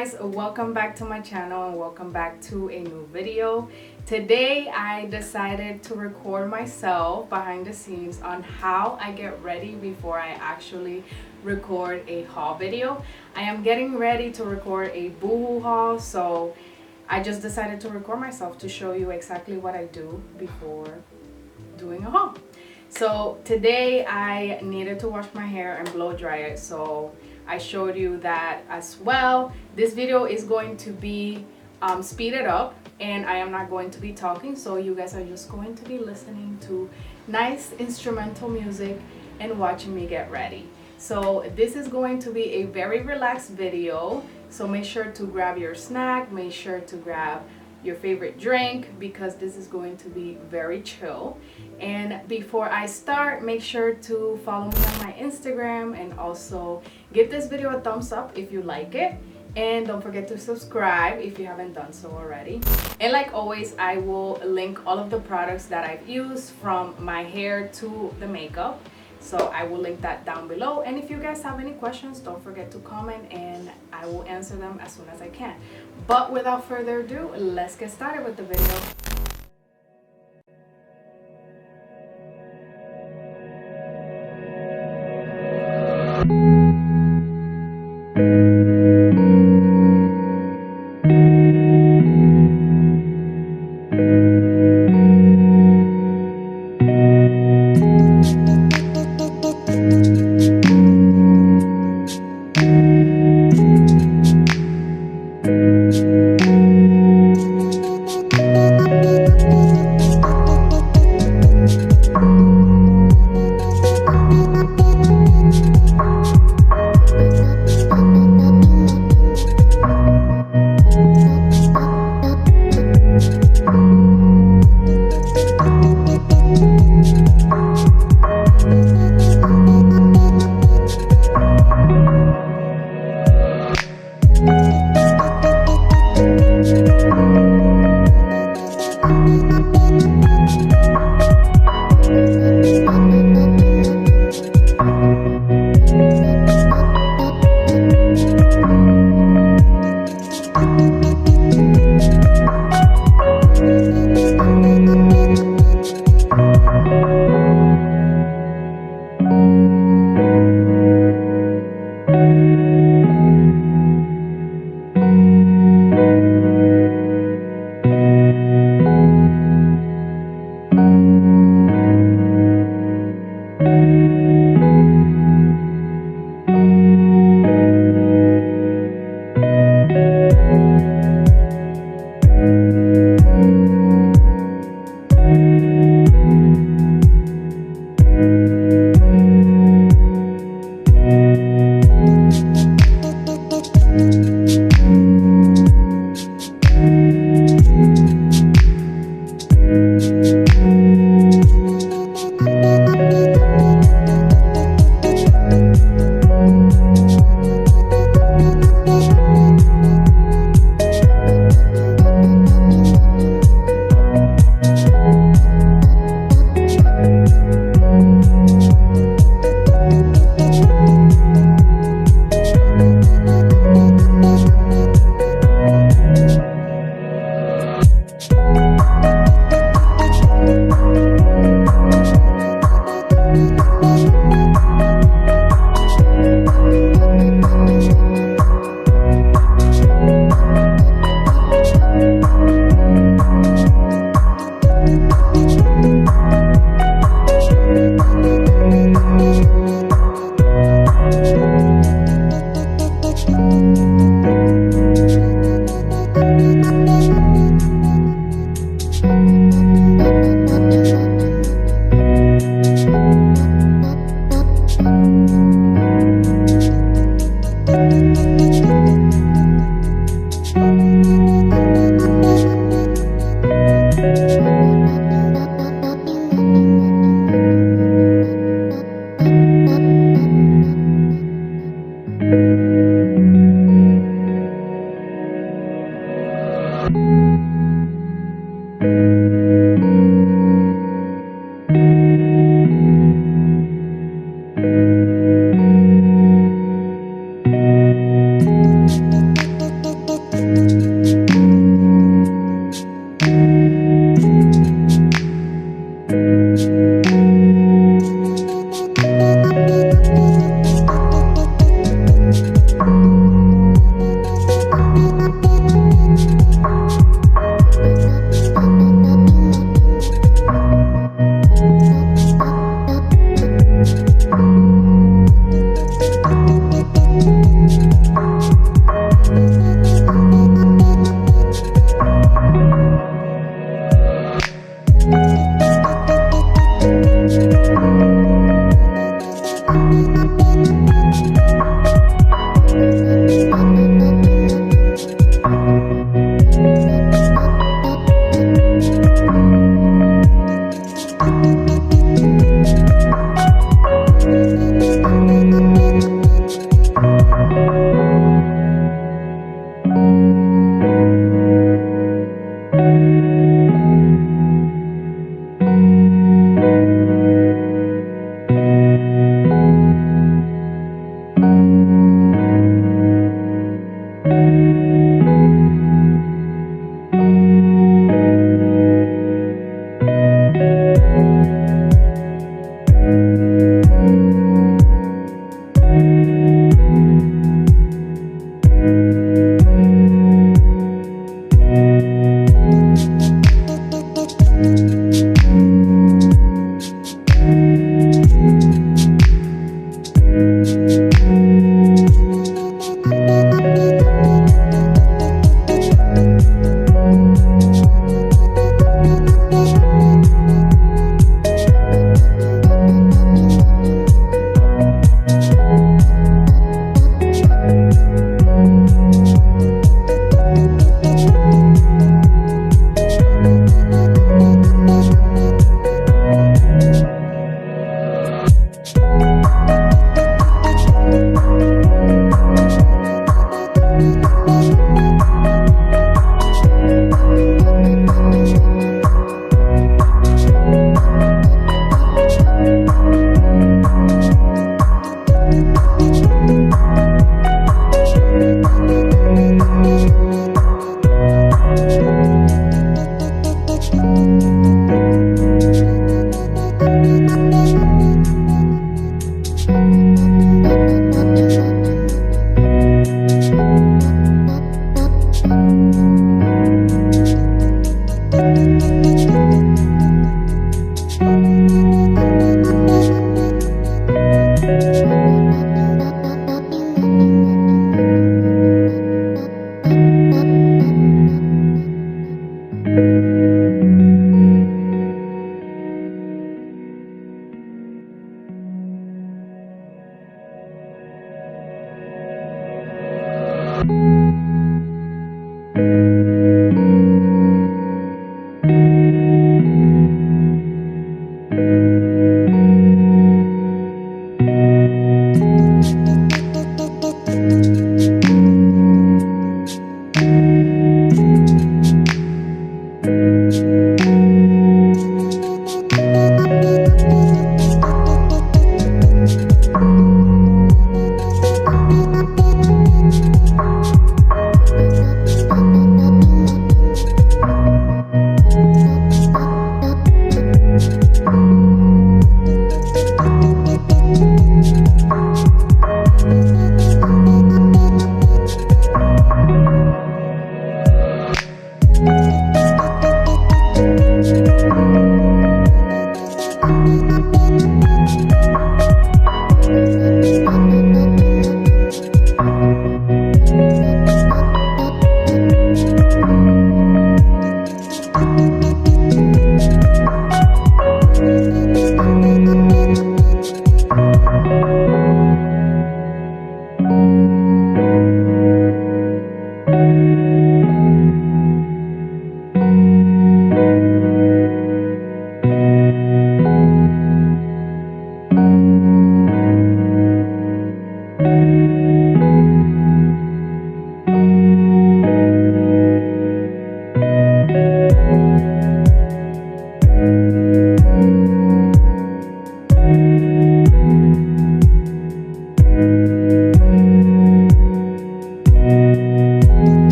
guys, welcome back to my channel and welcome back to a new video. Today I decided to record myself behind the scenes on how I get ready before I actually record a haul video. I am getting ready to record a boohoo haul, so I just decided to record myself to show you exactly what I do before doing a haul. So today I needed to wash my hair and blow dry it, so I showed you that as well. This video is going to be speeded up and I am not going to be talking, so you guys are just going to be listening to nice instrumental music and watching me get ready. So this is going to be a very relaxed video, so make sure to grab your snack, make sure to grab your favorite drink, because this is going to be very chill. And before I start, make sure to follow me on my Instagram and also give this video a thumbs up if you like it, and don't forget to subscribe if you haven't done so already. And like always, I will link all of the products that I've used, from my hair to the makeup, so I will link that down below. And if you guys have any questions, don't forget to comment and I will answer them as soon as I can. But without further ado, let's get started with the video.